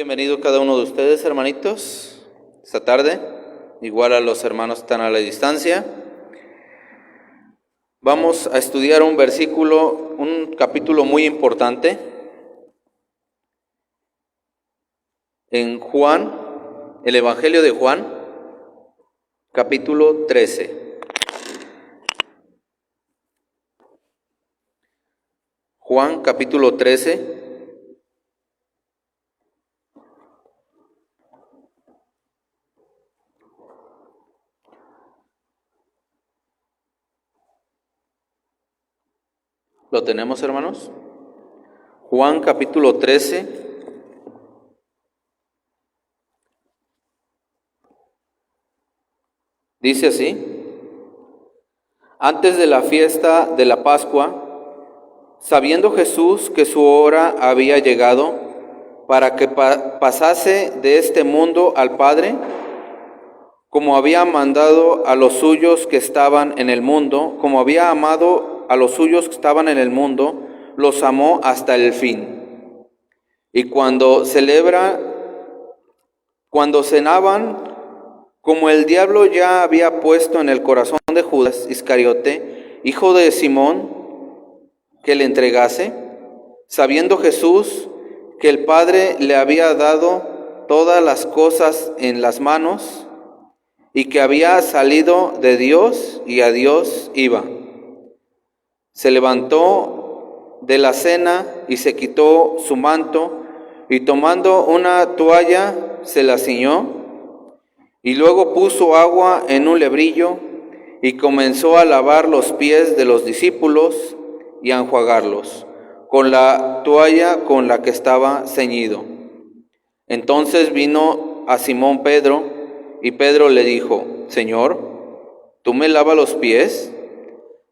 Bienvenido cada uno de ustedes, hermanitos, esta tarde, igual a los hermanos que están a la distancia. Vamos a estudiar un versículo, un capítulo muy importante en Juan, el Evangelio de Juan, capítulo 13. Juan, capítulo 13. ¿Lo tenemos, hermanos? Juan capítulo 13. Dice así: Antes de la fiesta de la Pascua, sabiendo Jesús que su hora había llegado para que pasase de este mundo al Padre, como había mandado a los suyos que estaban en el mundo, como había amado a los suyos que estaban en el mundo, los amó hasta el fin. Y cuando cenaban, como el diablo ya había puesto en el corazón de Judas Iscariote, hijo de Simón, que le entregase, sabiendo Jesús que el Padre le había dado todas las cosas en las manos, y que había salido de Dios y a Dios iba, se levantó de la cena y se quitó su manto, y tomando una toalla se la ciñó, y luego puso agua en un lebrillo y comenzó a lavar los pies de los discípulos y a enjuagarlos con la toalla con la que estaba ceñido. Entonces vino a Simón Pedro, y Pedro le dijo: Señor, ¿tú me lavas los pies?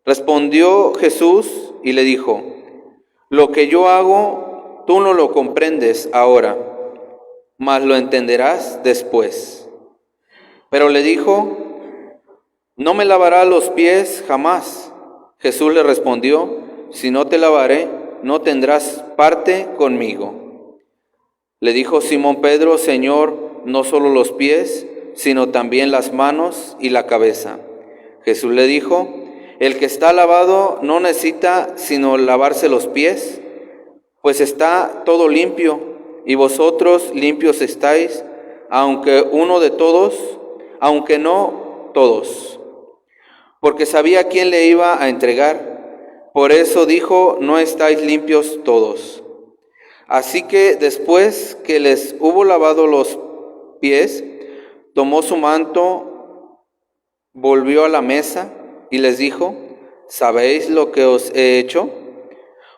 Respondió Jesús y le dijo: Lo que yo hago, tú no lo comprendes ahora, mas lo entenderás después. Pero le dijo: No me lavarás los pies jamás. Jesús le respondió: Si no te lavaré, no tendrás parte conmigo. Le dijo Simón Pedro: Señor, no solo los pies, sino también las manos y la cabeza. Jesús le dijo: El que está lavado no necesita sino lavarse los pies, pues está todo limpio, y vosotros limpios estáis, aunque no todos. Porque sabía quién le iba a entregar, por eso dijo: No estáis limpios todos. Así que después que les hubo lavado los pies, tomó su manto, volvió a la mesa y les dijo: ¿Sabéis lo que os he hecho?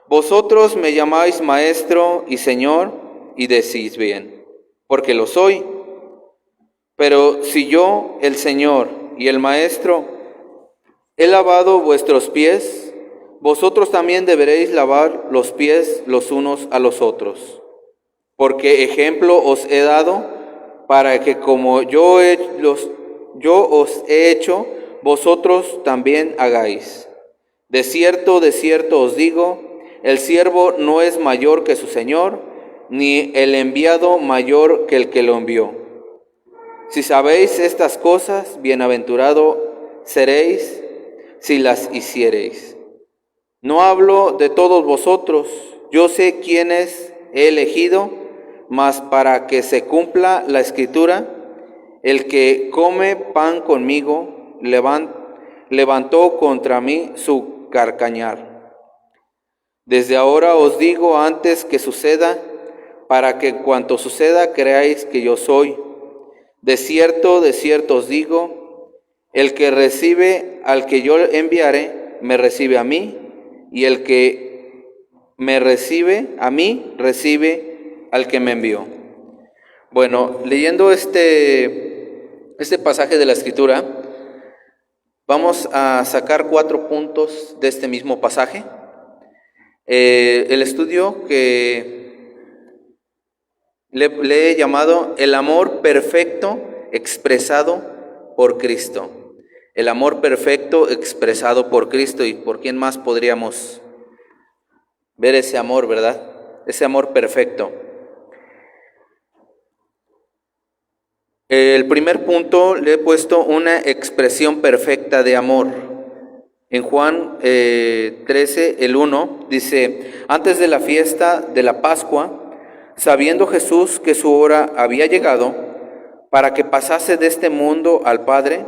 Vosotros me llamáis maestro y señor, y decís bien, porque lo soy. Pero si yo, el Señor y el Maestro, he lavado vuestros pies, vosotros también deberéis lavar los pies los unos a los otros. Porque ejemplo os he dado, para que como yo os he hecho, vosotros también hagáis. De cierto os digo, el siervo no es mayor que su Señor, ni el enviado mayor que el que lo envió. Si sabéis estas cosas, bienaventurado seréis si las hiciereis. No hablo de todos vosotros, yo sé quiénes he elegido, mas para que se cumpla la Escritura, el que come pan conmigo levantó contra mí su carcañar. Desde ahora os digo antes que suceda, para que cuanto suceda creáis que yo soy. De cierto os digo, el que recibe al que yo enviaré, me recibe a mí, y el que me recibe a mí, recibe al que me envió. Bueno, leyendo este pasaje de la Escritura, vamos a sacar 4 puntos de este mismo pasaje. El estudio que le he llamado el amor perfecto expresado por Cristo. El amor perfecto expresado por Cristo. ¿Y por quién más podríamos ver ese amor, verdad? Ese amor perfecto. El primer punto le he puesto una expresión perfecta de amor. En Juan 13, el 1, dice, antes de la fiesta de la Pascua, sabiendo Jesús que su hora había llegado para que pasase de este mundo al Padre,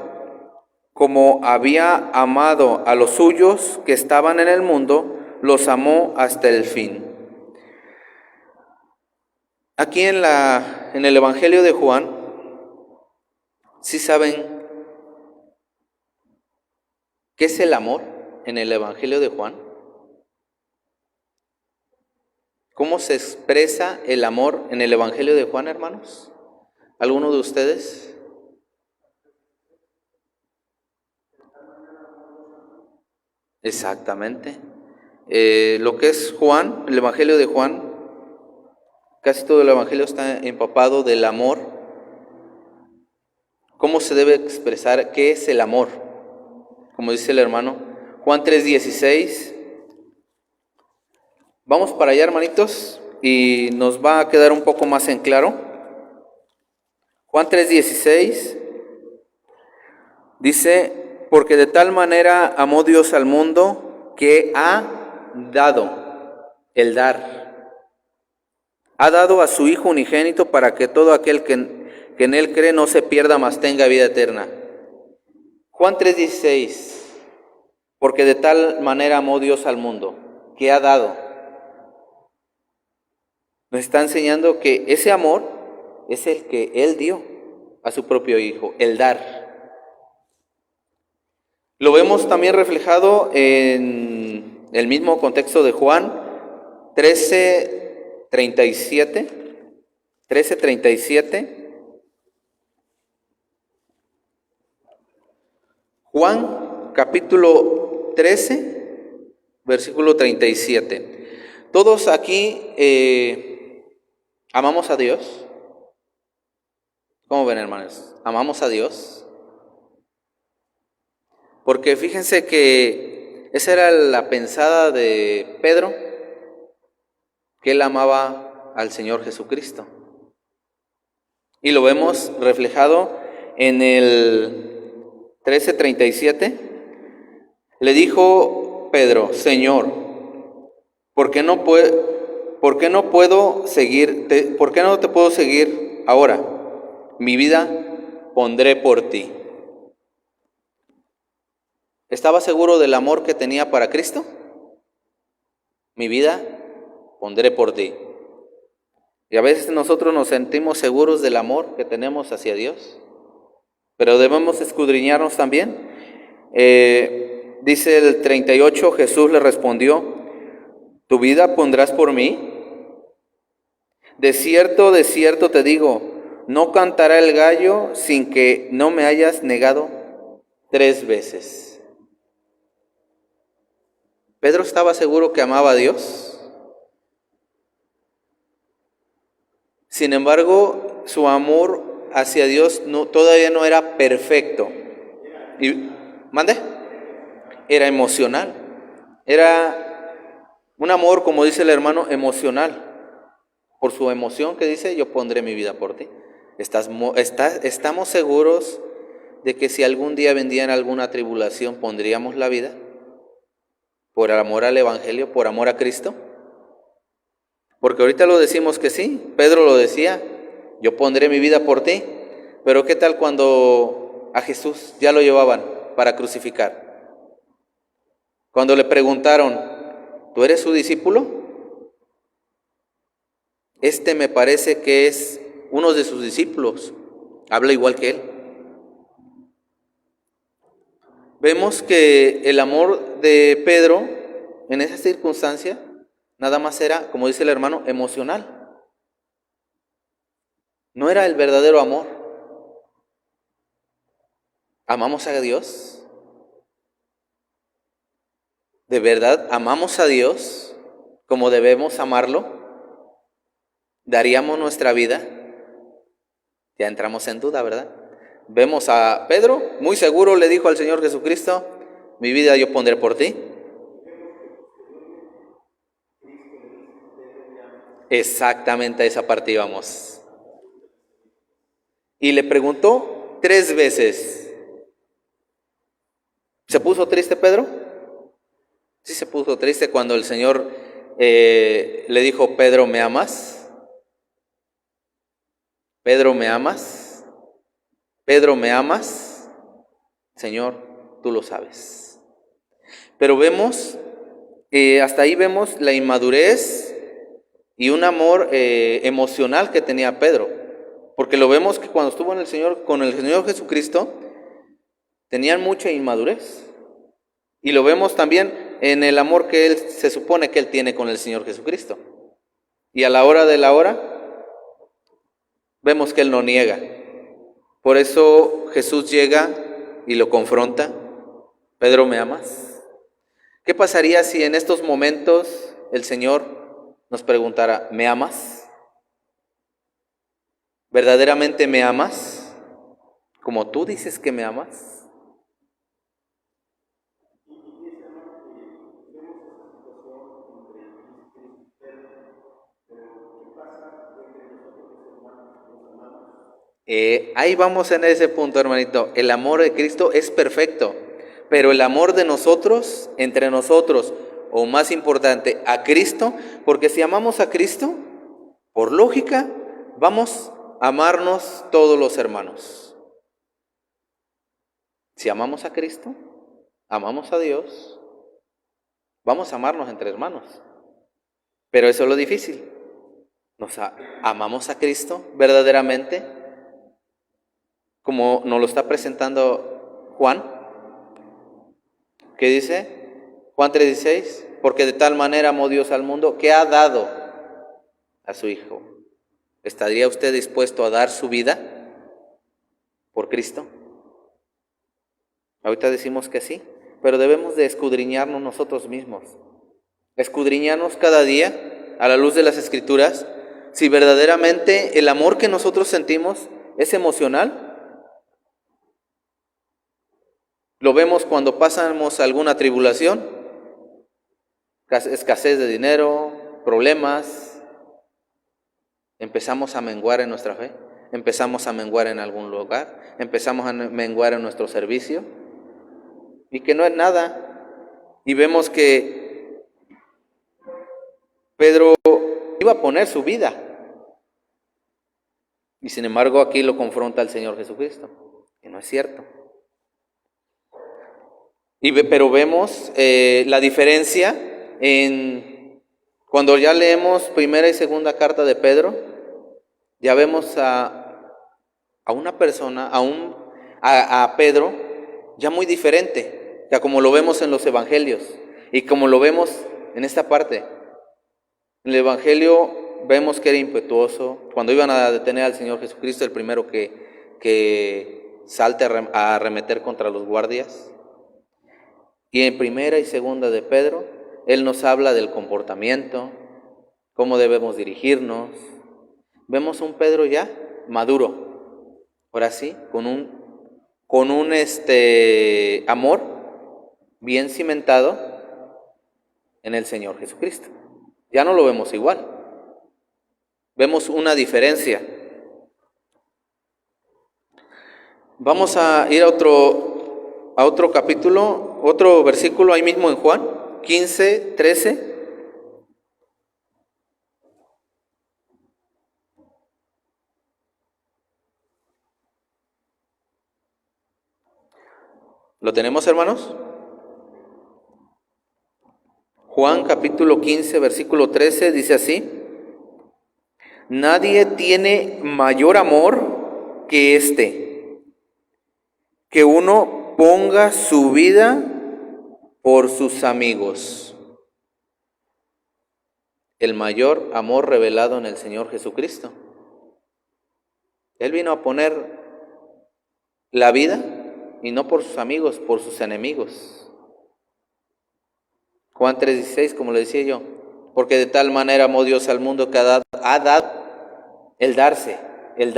como había amado a los suyos que estaban en el mundo, los amó hasta el fin. Aquí en el Evangelio de Juan, ¿sí saben qué es el amor en el Evangelio de Juan? ¿Cómo se expresa el amor en el Evangelio de Juan, hermanos? ¿Alguno de ustedes? Exactamente. Lo que es Juan, el Evangelio de Juan, casi todo el Evangelio está empapado del amor. ¿Cómo se debe expresar qué es el amor? Como dice el hermano, Juan 3:16. Vamos para allá, hermanitos, y nos va a quedar un poco más en claro. Juan 3:16 dice, porque de tal manera amó Dios al mundo que ha dado, el dar. Ha dado a su Hijo unigénito para que todo aquel que en Él cree no se pierda, mas tenga vida eterna. Juan 3:16, porque de tal manera amó Dios al mundo, que ha dado. Nos está enseñando que ese amor es el que Él dio a su propio Hijo, el dar. Lo vemos también reflejado en el mismo contexto de Juan 13:37. 13:37. Juan capítulo 13, versículo 37. Todos aquí amamos a Dios. ¿Cómo ven, hermanos? ¿Amamos a Dios? Porque fíjense que esa era la pensada de Pedro, que él amaba al Señor Jesucristo. Y lo vemos reflejado en el 13:37. Le dijo Pedro, Señor, ¿por qué no puedo seguirte? ¿Por qué no te puedo seguir ahora? Mi vida pondré por ti. ¿Estaba seguro del amor que tenía para Cristo? Mi vida pondré por ti. Y a veces nosotros nos sentimos seguros del amor que tenemos hacia Dios, pero debemos escudriñarnos también. Dice el 38, Jesús le respondió, ¿tu vida pondrás por mí? De cierto te digo, no cantará el gallo sin que no me hayas negado 3 veces. Pedro estaba seguro que amaba a Dios. Sin embargo, su amor hacia Dios todavía no era perfecto. ¿Mande? Era emocional. Era un amor, como dice el hermano, emocional. Por su emoción que dice, yo pondré mi vida por ti. ¿Estamos seguros de que si algún día vendían alguna tribulación, pondríamos la vida? ¿Por amor al Evangelio, por amor a Cristo? Porque ahorita lo decimos que sí, Pedro lo decía, yo pondré mi vida por ti. Pero ¿qué tal cuando a Jesús ya lo llevaban para crucificar? Cuando le preguntaron, ¿tú eres su discípulo? Este me parece que es uno de sus discípulos, habla igual que él. Vemos que el amor de Pedro en esa circunstancia nada más era, como dice el hermano, emocional. No era el verdadero amor. ¿Amamos a Dios? ¿De verdad amamos a Dios como debemos amarlo? ¿Daríamos nuestra vida? Ya entramos en duda, ¿verdad? Vemos a Pedro, muy seguro le dijo al Señor Jesucristo, mi vida yo pondré por ti. Exactamente a esa parte íbamos. y le preguntó 3 veces. ¿Se puso triste Pedro? Sí se puso triste cuando el Señor le dijo, Pedro, ¿me amas? Pedro, ¿me amas? Pedro, ¿me amas? Señor, tú lo sabes. Pero vemos, hasta ahí vemos la inmadurez y un amor emocional que tenía Pedro. Porque lo vemos que cuando estuvo con el Señor Jesucristo, tenían mucha inmadurez. Y lo vemos también en el amor que él se supone que él tiene con el Señor Jesucristo. Y a la hora de la hora, vemos que él no niega. Por eso Jesús llega y lo confronta. Pedro, ¿me amas? ¿Qué pasaría si en estos momentos el Señor nos preguntara, ¿me amas? ¿Verdaderamente me amas? ¿Como tú dices que me amas? Ahí vamos en ese punto, hermanito. El amor de Cristo es perfecto, pero el amor de nosotros, entre nosotros, o más importante, a Cristo, porque si amamos a Cristo, por lógica, vamos a amarnos todos los hermanos. Si amamos a Cristo, amamos a Dios, vamos a amarnos entre hermanos. Pero eso es lo difícil. ¿Amamos a Cristo verdaderamente? Como nos lo está presentando Juan, ¿qué dice? Juan 3:16, porque de tal manera amó Dios al mundo que ha dado a su Hijo. ¿Estaría usted dispuesto a dar su vida por Cristo? Ahorita decimos que sí, pero debemos de escudriñarnos nosotros mismos. Escudriñarnos cada día a la luz de las Escrituras, si verdaderamente el amor que nosotros sentimos es emocional. Lo vemos cuando pasamos alguna tribulación, escasez de dinero, problemas, empezamos a menguar en nuestra fe, empezamos a menguar en algún lugar, empezamos a menguar en nuestro servicio, y que no es nada. Y vemos que Pedro iba a poner su vida, y sin embargo aquí lo confronta el Señor Jesucristo, que no es cierto. Pero vemos la diferencia en cuando ya leemos primera y segunda carta de Pedro, ya vemos a una persona, a Pedro, ya muy diferente, ya como lo vemos en los evangelios y como lo vemos en esta parte. En el evangelio vemos que era impetuoso. Cuando iban a detener al Señor Jesucristo, el primero que salte a arremeter contra los guardias. Y en primera y segunda de Pedro, él nos habla del comportamiento, cómo debemos dirigirnos. Vemos un Pedro ya maduro, ahora sí, con un amor bien cimentado en el Señor Jesucristo. Ya no lo vemos igual. Vemos una diferencia. Vamos a ir a otro capítulo, otro versículo ahí mismo en Juan 15:13. ¿Lo tenemos, hermanos? Juan capítulo 15, versículo 13 dice así: nadie tiene mayor amor que que uno ponga su vida por sus amigos. El mayor amor revelado en el Señor Jesucristo. Él vino a poner la vida, y no por sus amigos, por sus enemigos. Juan 3:16, como le decía yo, porque de tal manera amó Dios al mundo que ha dado el darse, el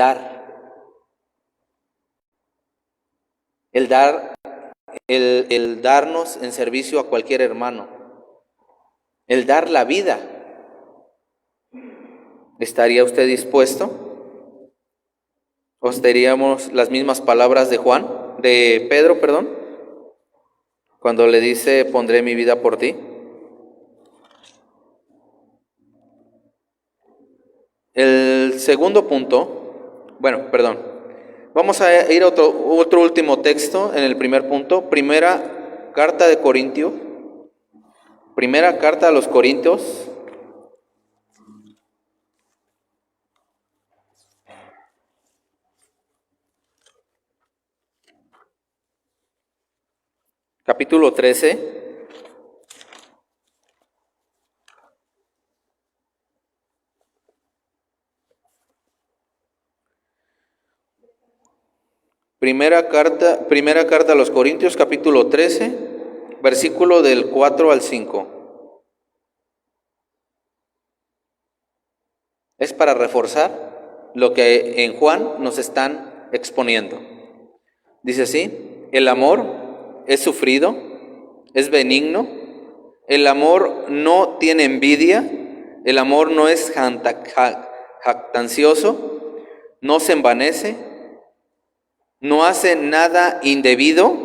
darnos en servicio a cualquier hermano, el dar la vida. ¿Estaría usted dispuesto? Consideraríamos las mismas palabras de Pedro, cuando le dice, pondré mi vida por ti. El segundo punto, vamos a ir a otro último texto en el primer punto, primera carta a los Corintios, capítulo 13. Primera carta a los Corintios, capítulo 13, versículo del 4 al 5. Es para reforzar lo que en Juan nos están exponiendo. Dice así: el amor es sufrido, es benigno, el amor no tiene envidia, el amor no es jactancioso, no se envanece, no hace nada indebido,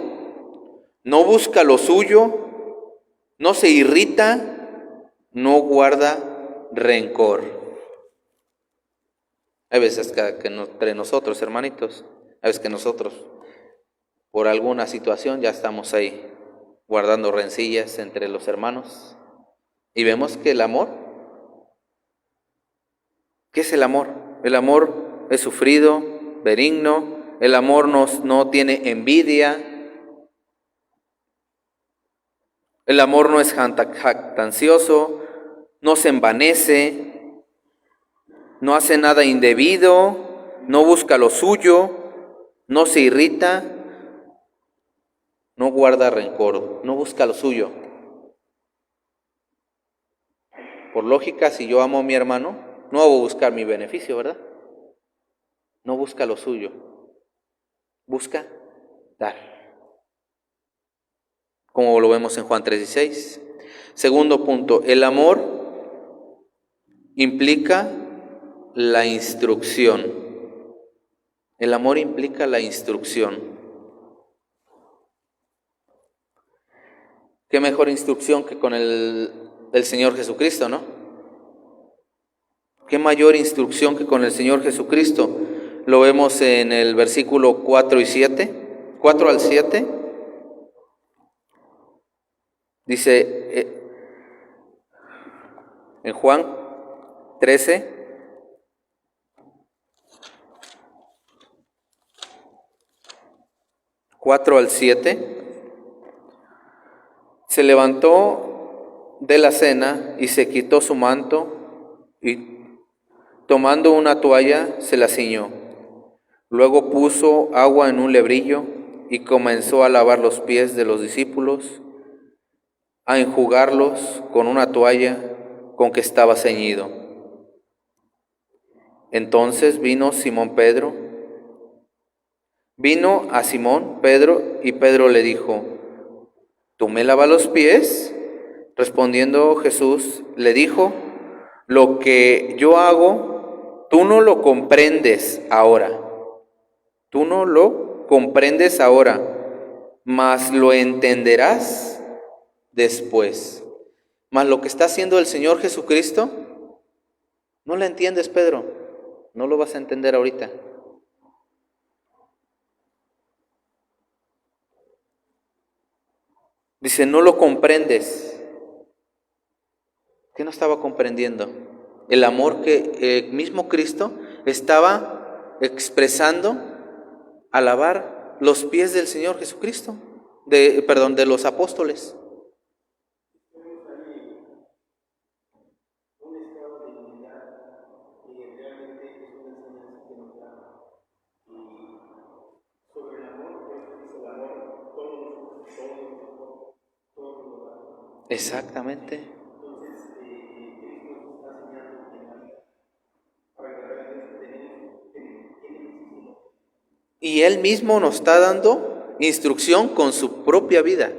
no busca lo suyo, no se irrita, no guarda rencor. Hay veces que entre nosotros, hermanitos, hay veces que nosotros, por alguna situación, ya estamos ahí guardando rencillas entre los hermanos. Y vemos que el amor, ¿qué es el amor? El amor es sufrido, benigno. El amor no tiene envidia. El amor no es jactancioso, no se envanece, no hace nada indebido, no busca lo suyo, no se irrita, no guarda rencor, no busca lo suyo. Por lógica, si yo amo a mi hermano, no voy a buscar mi beneficio, ¿verdad? No busca lo suyo. Busca dar, como lo vemos en Juan 3:16. Segundo punto, el amor implica la instrucción. El amor implica la instrucción. ¿Qué mejor instrucción que con el Señor Jesucristo, no? ¿Qué mayor instrucción que con el Señor Jesucristo? Lo vemos en el versículo 4 al 7. Dice en Juan 13, ...4 al 7... se levantó de la cena y se quitó su manto y tomando una toalla se la ciñó. Luego puso agua en un lebrillo y comenzó a lavar los pies de los discípulos, a enjugarlos con una toalla con que estaba ceñido. Entonces vino a Simón Pedro y Pedro le dijo: ¿tú me lavas los pies? Respondiendo Jesús le dijo: lo que yo hago, tú no lo comprendes ahora. Tú no lo comprendes ahora, mas lo entenderás después. Mas lo que está haciendo el Señor Jesucristo, no lo entiendes, Pedro. No lo vas a entender ahorita. Dice, no lo comprendes. ¿Qué no estaba comprendiendo? El amor que el mismo Cristo estaba expresando al lavar los pies del Señor Jesucristo, de los apóstoles. Exactamente. Y Él mismo nos está dando instrucción con su propia vida.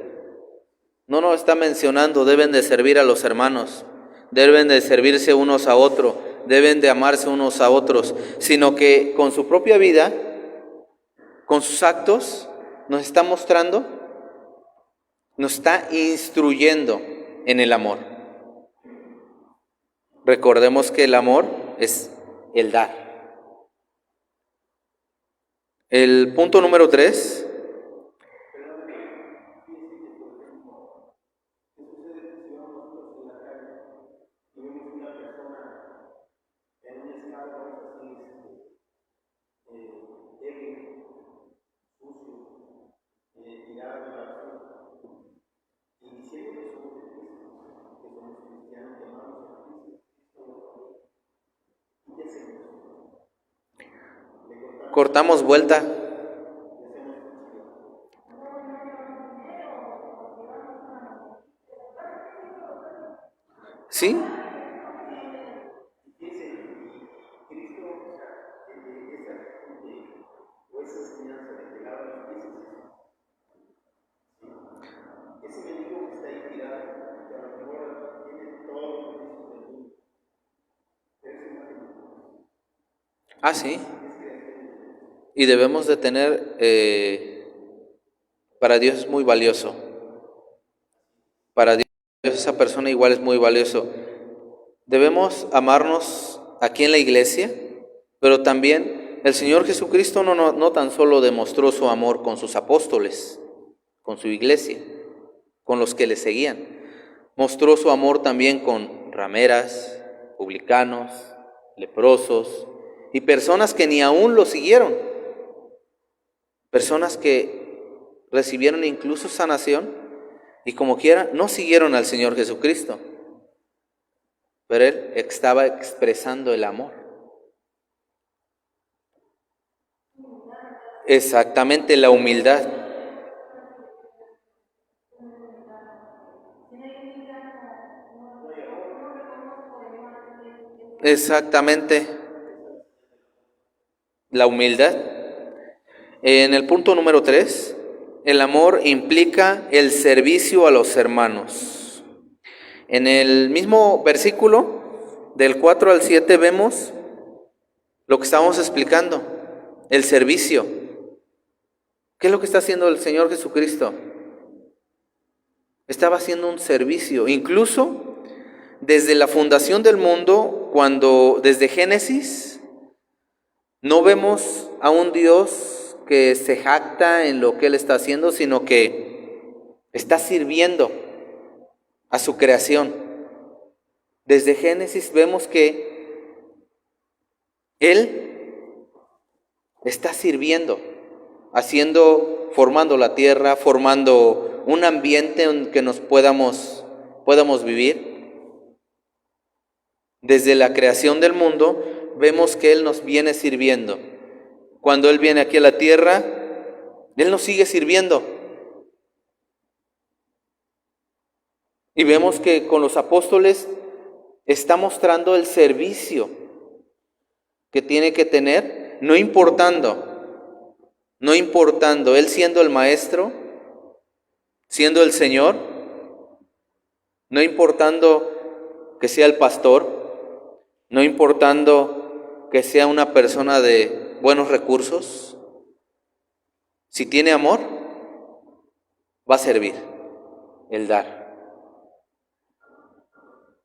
No nos está mencionando, deben de servir a los hermanos, deben de servirse unos a otros, deben de amarse unos a otros, sino que con su propia vida con sus actos, nos está mostrando, nos está instruyendo en el amor. Recordemos que el amor es el dar. El punto número 3. Cortamos vuelta. ¿Sí? Ah, sí. Y debemos de tener, para Dios es muy valioso. Para Dios esa persona igual es muy valioso. Debemos amarnos aquí en la iglesia, pero también el Señor Jesucristo no tan solo demostró su amor con sus apóstoles, con su iglesia, con los que le seguían. Mostró su amor también con rameras, publicanos, leprosos y personas que ni aún lo siguieron. Personas que recibieron incluso sanación y como quiera no siguieron al Señor Jesucristo. Pero Él estaba expresando el amor. Exactamente, la humildad. Exactamente, la humildad. En el punto número 3, el amor implica el servicio a los hermanos. En el mismo versículo, del 4 al 7, vemos lo que estábamos explicando, el servicio. ¿Qué es lo que está haciendo el Señor Jesucristo? Estaba haciendo un servicio, incluso desde la fundación del mundo, desde Génesis, no vemos a un Dios que se jacta en lo que Él está haciendo, sino que está sirviendo a su creación. Desde Génesis vemos que Él está sirviendo, formando la tierra, formando un ambiente en que nos podamos vivir. Desde la creación del mundo vemos que Él nos viene sirviendo. Cuando Él viene aquí a la tierra, Él nos sigue sirviendo. Y vemos que con los apóstoles está mostrando el servicio que tiene que tener, no importando, Él siendo el maestro, siendo el Señor, no importando que sea el pastor, no importando que sea una persona de buenos recursos, si tiene amor, va a servir, el dar.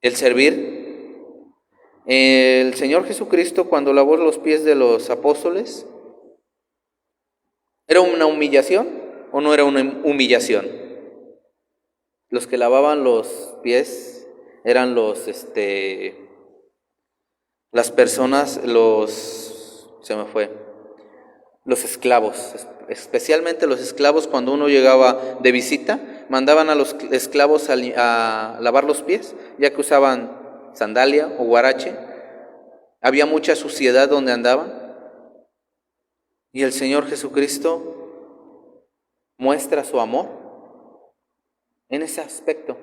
El servir. El Señor Jesucristo, cuando lavó los pies de los apóstoles, ¿era una humillación o no era una humillación? Los que lavaban los pies eran las personas, los esclavos, especialmente los esclavos. Cuando uno llegaba de visita, mandaban a los esclavos a lavar los pies, ya que usaban sandalia o huarache. Había mucha suciedad donde andaban. Y el Señor Jesucristo muestra su amor en ese aspecto,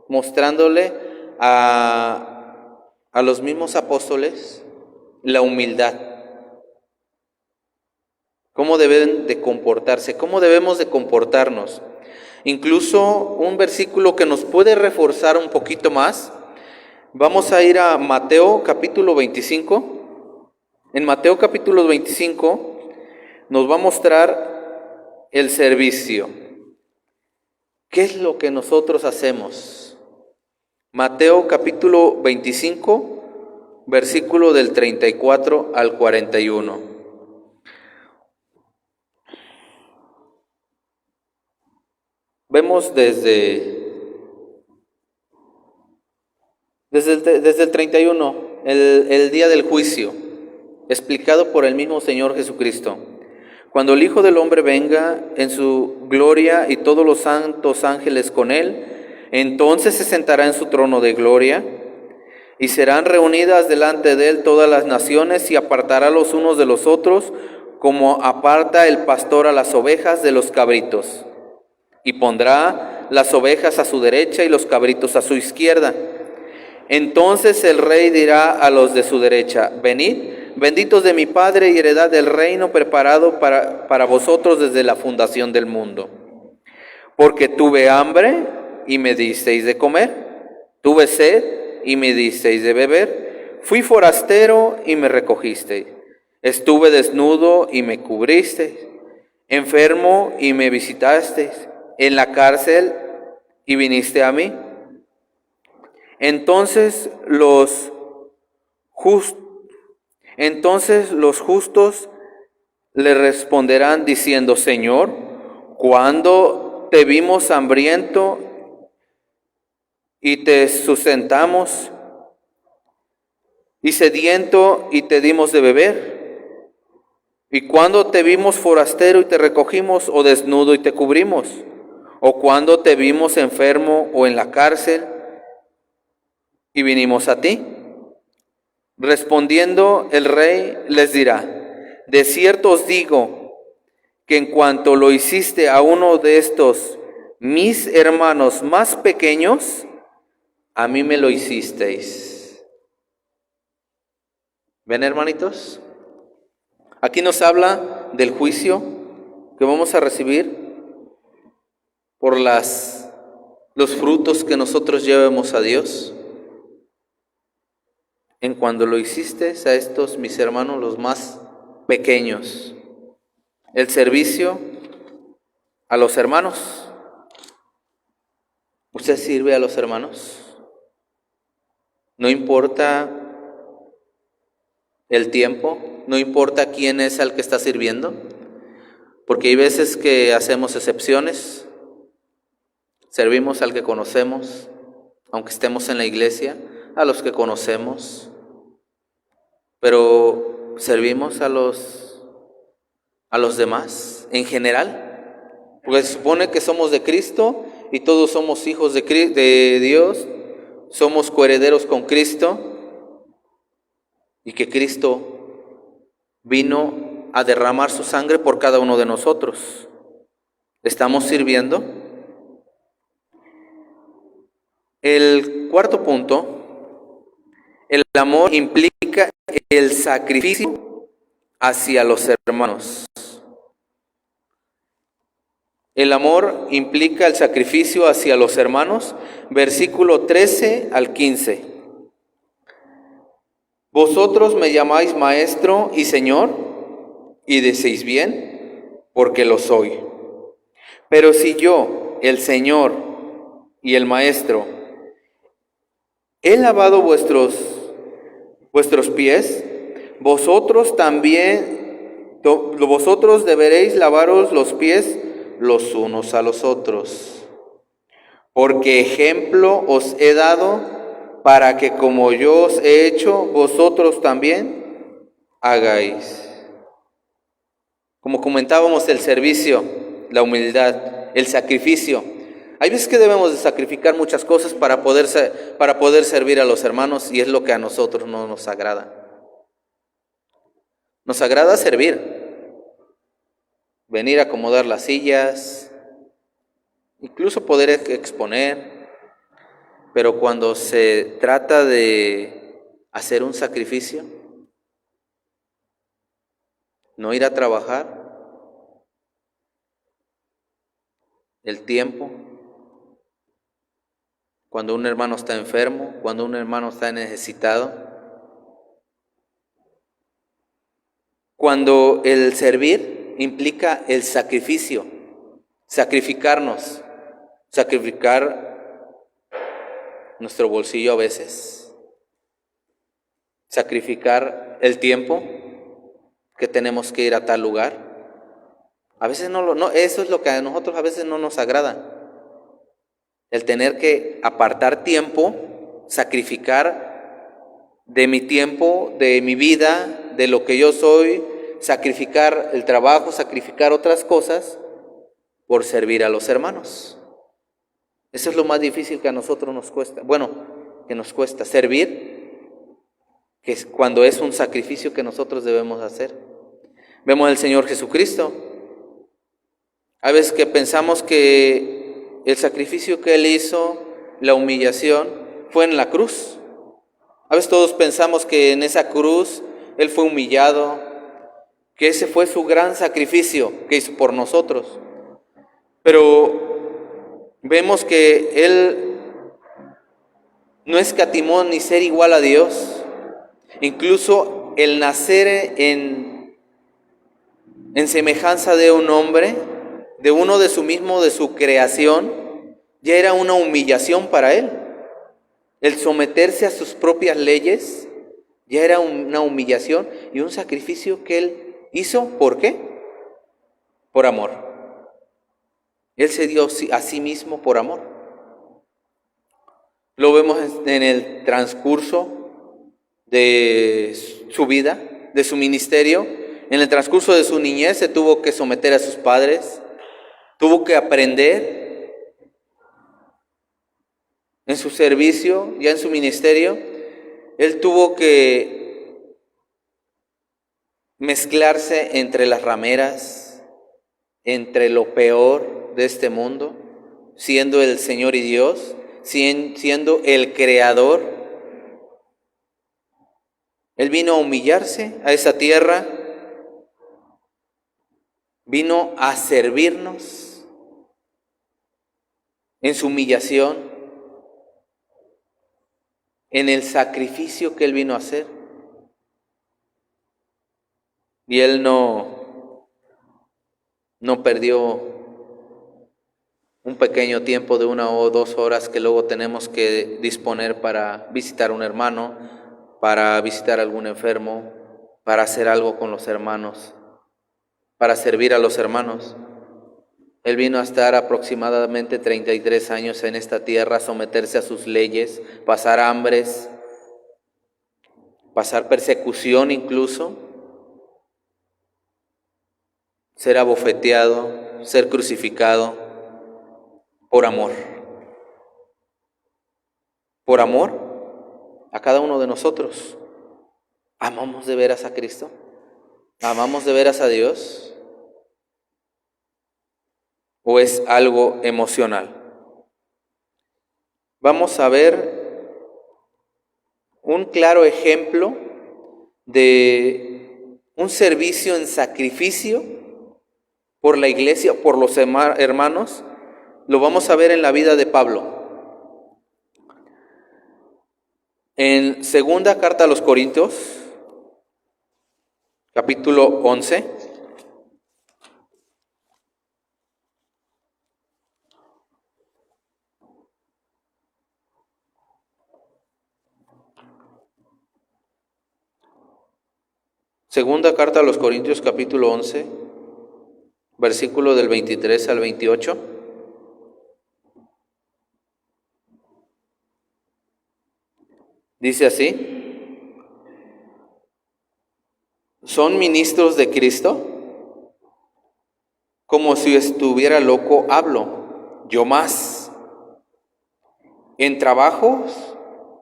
mostrándole a los mismos apóstoles la humildad. ¿Cómo deben de comportarse? ¿Cómo debemos de comportarnos? Incluso un versículo que nos puede reforzar un poquito más. Vamos a ir a Mateo capítulo 25. En Mateo capítulo 25 nos va a mostrar el servicio. ¿Qué es lo que nosotros hacemos? Mateo capítulo 25, versículo del 34 al 41. Vemos desde el 31, el día del juicio, explicado por el mismo Señor Jesucristo. Cuando el Hijo del Hombre venga en su gloria y todos los santos ángeles con él, entonces se sentará en su trono de gloria y serán reunidas delante de él todas las naciones y apartará los unos de los otros como aparta el pastor a las ovejas de los cabritos. Y pondrá las ovejas a su derecha y los cabritos a su izquierda. Entonces el rey dirá a los de su derecha: venid, benditos de mi Padre, y heredad el reino preparado para vosotros desde la fundación del mundo. Porque tuve hambre y me disteis de comer, tuve sed y me disteis de beber, fui forastero y me recogisteis, estuve desnudo y me cubristeis, enfermo y me visitasteis, en la cárcel y viniste a mí. Entonces los justos le responderán diciendo: Señor, ¿cuándo te vimos hambriento y te sustentamos, y sediento y te dimos de beber? ¿Y cuándo te vimos forastero y te recogimos, o desnudo y te cubrimos? ¿O cuándo te vimos enfermo o en la cárcel y vinimos a ti? Respondiendo el rey les dirá: de cierto os digo que en cuanto lo hiciste a uno de estos mis hermanos más pequeños, a mí me lo hicisteis. ¿Ven, hermanitos? Aquí nos habla del juicio que vamos a recibir por los frutos que nosotros llevemos a Dios. En cuando lo hiciste a estos mis hermanos los más pequeños. El servicio a los hermanos. ¿Usted sirve a los hermanos? No importa el tiempo, no importa quién es al que está sirviendo, porque hay veces que hacemos excepciones. Servimos al que conocemos, aunque estemos en la iglesia, a los que conocemos, pero servimos a los demás en general, porque se supone que somos de Cristo y todos somos hijos de Dios, somos coherederos con Cristo, y que Cristo vino a derramar su sangre por cada uno de nosotros. ¿Estamos sirviendo? El cuarto punto: el amor implica el sacrificio hacia los hermanos. El amor implica el sacrificio hacia los hermanos. Versículo 13 al 15. Vosotros me llamáis maestro y señor, y decís bien, porque lo soy. Pero si yo, el Señor y el maestro, he lavado vuestros pies, vosotros deberéis lavaros los pies los unos a los otros. Porque ejemplo os he dado para que como yo os he hecho, vosotros también hagáis. Como comentábamos, el servicio, la humildad, el sacrificio. Hay veces que debemos de sacrificar muchas cosas para poder servir a los hermanos, y es lo que a nosotros no nos agrada. Nos agrada servir, venir a acomodar las sillas, incluso poder exponer, pero cuando se trata de hacer un sacrificio, no ir a trabajar, el tiempo, cuando un hermano está enfermo, cuando un hermano está necesitado, cuando el servir implica el sacrificio, sacrificarnos, sacrificar nuestro bolsillo a veces, sacrificar el tiempo que tenemos que ir a tal lugar. A veces eso es lo que a nosotros a veces no nos agrada. El tener que apartar tiempo, sacrificar de mi tiempo, de mi vida, de lo que yo soy, sacrificar el trabajo, sacrificar otras cosas por servir a los hermanos. Eso es lo más difícil que a nosotros nos cuesta. Bueno, que nos cuesta servir, que es cuando es un sacrificio que nosotros debemos hacer. Vemos al Señor Jesucristo. A veces que pensamos que el sacrificio que Él hizo, la humillación, fue en la cruz. A veces todos pensamos que en esa cruz Él fue humillado, que ese fue su gran sacrificio que hizo por nosotros. Pero vemos que Él no escatimó ni ser igual a Dios. Incluso el nacer en semejanza de un hombre, de uno de su creación, ya era una humillación para Él. El someterse a sus propias leyes ya era una humillación y un sacrificio que Él hizo. ¿Por qué? Por amor. Él se dio a sí mismo por amor. Lo vemos en el transcurso de su vida, de su ministerio. En el transcurso de su niñez se tuvo que someter a sus padres, tuvo que aprender. En su servicio, ya en su ministerio, Él tuvo que mezclarse entre las rameras, entre lo peor de este mundo, siendo el Señor y Dios, siendo el Creador. Él vino a humillarse a esa tierra, vino a servirnos en su humillación, en el sacrificio que Él vino a hacer. Y Él no perdió un pequeño tiempo de 1 o 2 horas que luego tenemos que disponer para visitar a un hermano, para visitar a algún enfermo, para hacer algo con los hermanos, para servir a los hermanos. Él vino a estar aproximadamente 33 años en esta tierra, someterse a sus leyes, pasar hambres, pasar persecución incluso, ser abofeteado, ser crucificado por amor. Por amor a cada uno de nosotros. ¿Amamos de veras a Cristo? ¿Amamos de veras a Dios? ¿O es algo emocional? Vamos a ver un claro ejemplo de un servicio en sacrificio por la iglesia, por los hermanos. Lo vamos a ver en la vida de Pablo. En segunda carta a los Corintios, capítulo 11. Segunda carta a los Corintios, capítulo 11, versículo del 23 al 28. Dice así: ¿son ministros de Cristo? Como si estuviera loco hablo, yo más. En trabajos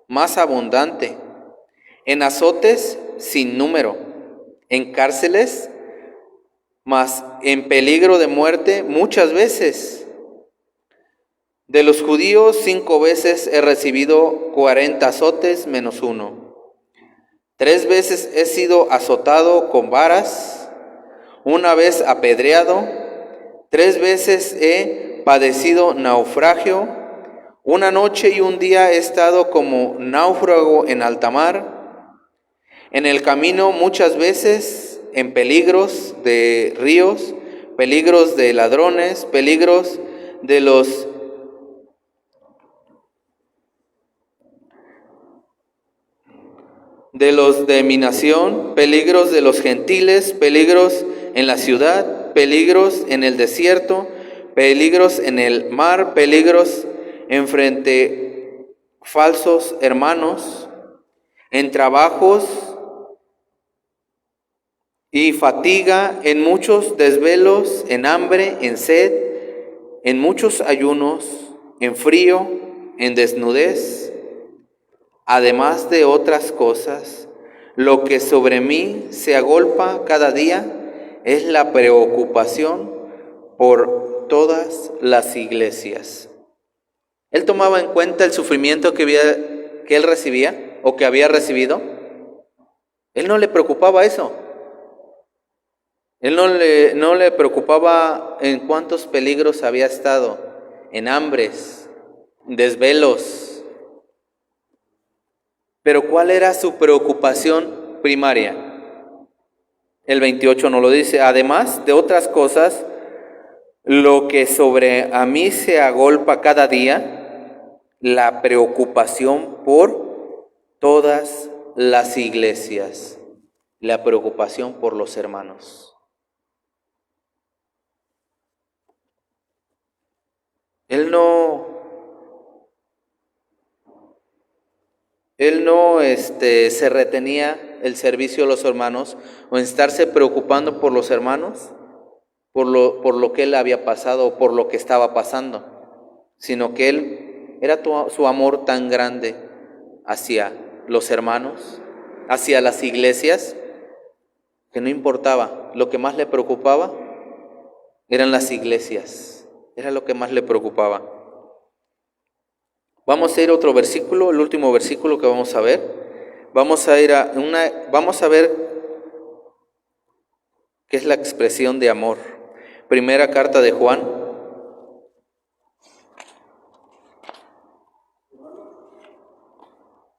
más abundante, en azotes sin número, en cárceles, mas en peligro de muerte muchas veces. De los judíos 5 veces he recibido 40 azotes menos 1. 3 veces he sido azotado con varas, 1 vez apedreado, 3 veces he padecido naufragio, 1 noche y 1 día he estado como náufrago en alta mar. En el camino muchas veces en peligros de ríos, peligros de ladrones, peligros de los de mi nación, peligros de los gentiles, peligros en la ciudad, peligros en el desierto, peligros en el mar, peligros enfrente falsos hermanos, en trabajos y fatiga, en muchos desvelos, en hambre, en sed, en muchos ayunos, en frío, en desnudez. Además de otras cosas, lo que sobre mí se agolpa cada día es la preocupación por todas las iglesias. Él tomaba en cuenta el sufrimiento que él recibía o que había recibido. Él no le preocupaba eso. Él no le preocupaba en cuántos peligros había estado, en hambres, desvelos. Pero ¿cuál era su preocupación primaria? El 28 nos lo dice. Además de otras cosas, lo que sobre a mí se agolpa cada día, la preocupación por todas las iglesias, la preocupación por los hermanos. Él no se retenía el servicio a los hermanos o en estarse preocupando por los hermanos, por lo que él había pasado o por lo que estaba pasando, sino que él era su amor tan grande hacia los hermanos, hacia las iglesias, que no importaba. Lo que más le preocupaba eran las iglesias, era lo que más le preocupaba. Vamos a ir a otro versículo, el último versículo que vamos a ver. Vamos a ver qué es la expresión de amor. Primera carta de Juan.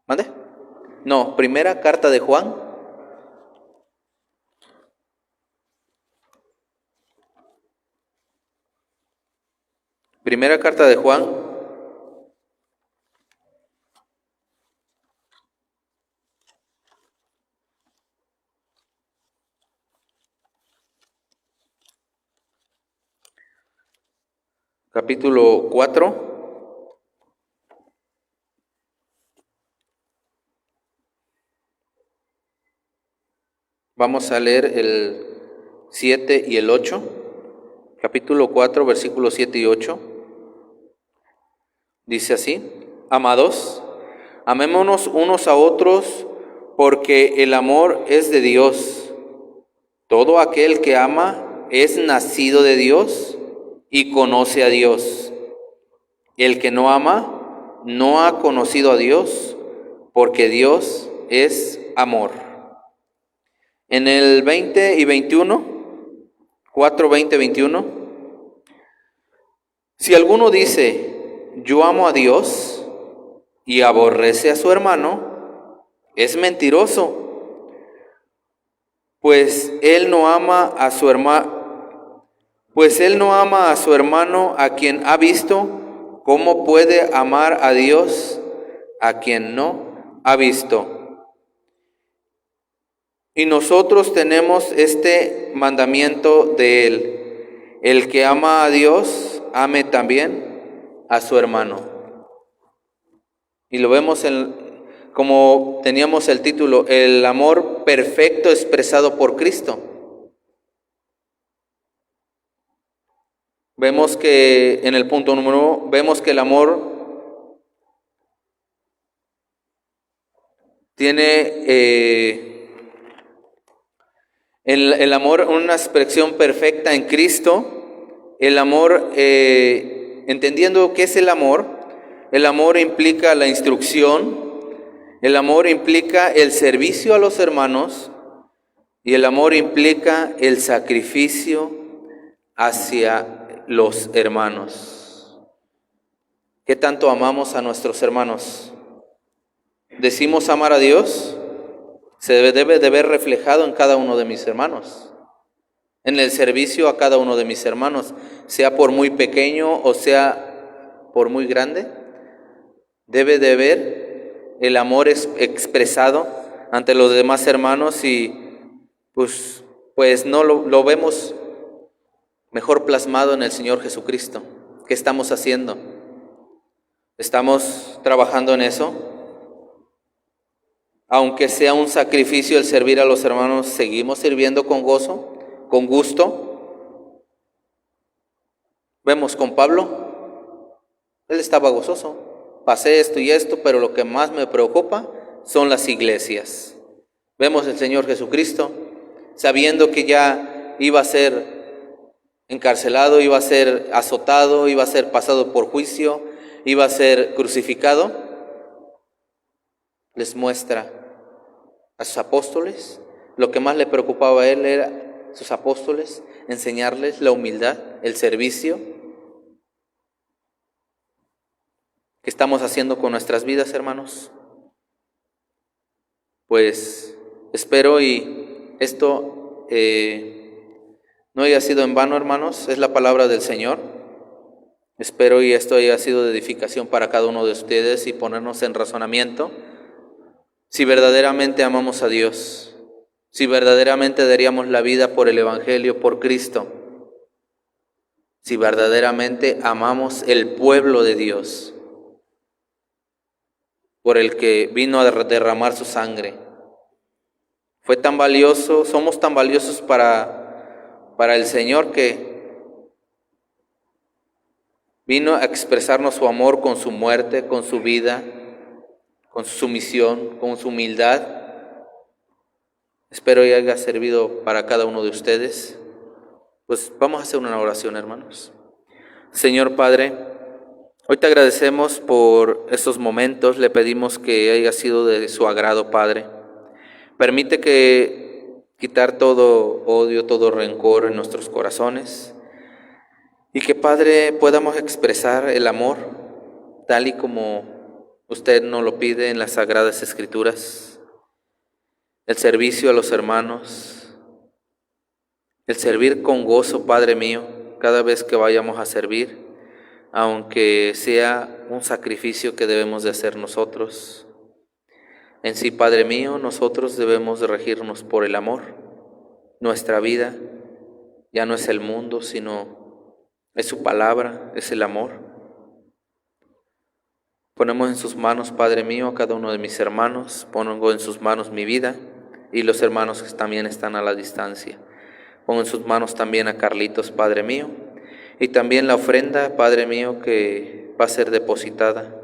¿Mande? No, primera carta de Juan. Primera carta de Juan. Capítulo 4. Vamos a leer el 7 y el 8. Capítulo 4, versículos 7 y 8. Dice así: Amados, amémonos unos a otros, porque el amor es de Dios. Todo aquel que ama es nacido de Dios y conoce a Dios. El que no ama no ha conocido a Dios, porque Dios es amor. En el 20 y 21, 4, 20, 21, si alguno dice, yo amo a Dios y aborrece a su hermano, es mentiroso, pues él no ama a su hermano, a quien ha visto. ¿Cómo puede amar a Dios a quien no ha visto? Y nosotros tenemos este mandamiento de Él: el que ama a Dios, ame también a su hermano. Y lo vemos como teníamos el título, el amor perfecto expresado por Cristo. Vemos que en el punto número 1, vemos que el amor tiene el amor una expresión perfecta en Cristo. El amor, entendiendo qué es el amor implica la instrucción, el amor implica el servicio a los hermanos y el amor implica el sacrificio hacia los hermanos. ¿Qué tanto amamos a nuestros hermanos? ¿Decimos amar a Dios? se debe de ver reflejado en cada uno de mis hermanos, en el servicio a cada uno de mis hermanos, sea por muy pequeño o sea por muy grande. Debe de ver el amor expresado ante los demás hermanos y pues no lo vemos mejor plasmado en el Señor Jesucristo. ¿Qué estamos haciendo? ¿Estamos trabajando en eso? Aunque sea un sacrificio el servir a los hermanos, ¿seguimos sirviendo con gozo, con gusto? Vemos con Pablo, él estaba gozoso. Pasé esto y esto, pero lo que más me preocupa son las iglesias. Vemos el Señor Jesucristo, sabiendo que ya iba a ser encarcelado, iba a ser azotado, iba a ser pasado por juicio, iba a ser crucificado, les muestra a sus apóstoles, lo que más le preocupaba a él era sus apóstoles, enseñarles la humildad, el servicio. ¿Qué estamos haciendo con nuestras vidas, hermanos? Pues espero y esto no haya sido en vano, hermanos, es la palabra del Señor. Espero y esto haya sido de edificación para cada uno de ustedes y ponernos en razonamiento. Si verdaderamente amamos a Dios, si verdaderamente daríamos la vida por el Evangelio, por Cristo, si verdaderamente amamos el pueblo de Dios, por el que vino a derramar su sangre. Fue tan valioso, somos tan valiosos para el Señor que vino a expresarnos su amor con su muerte, con su vida, con su sumisión, con su humildad. Espero y haya servido para cada uno de ustedes. Pues vamos a hacer una oración, hermanos. Señor Padre, hoy te agradecemos por estos momentos, le pedimos que haya sido de su agrado, Padre. Permite que quitar todo odio, todo rencor en nuestros corazones y que, Padre, podamos expresar el amor tal y como usted nos lo pide en las Sagradas Escrituras, el servicio a los hermanos, el servir con gozo, Padre mío, cada vez que vayamos a servir, aunque sea un sacrificio que debemos de hacer nosotros. En sí, Padre mío, nosotros debemos de regirnos por el amor. Nuestra vida ya no es el mundo, sino es su palabra, es el amor. Ponemos en sus manos, Padre mío, a cada uno de mis hermanos. Pongo en sus manos mi vida y los hermanos que también están a la distancia. Pongo en sus manos también a Carlitos, Padre mío, y también la ofrenda, Padre mío, que va a ser depositada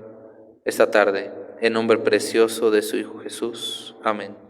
esta tarde, en nombre precioso de su Hijo Jesús. Amén.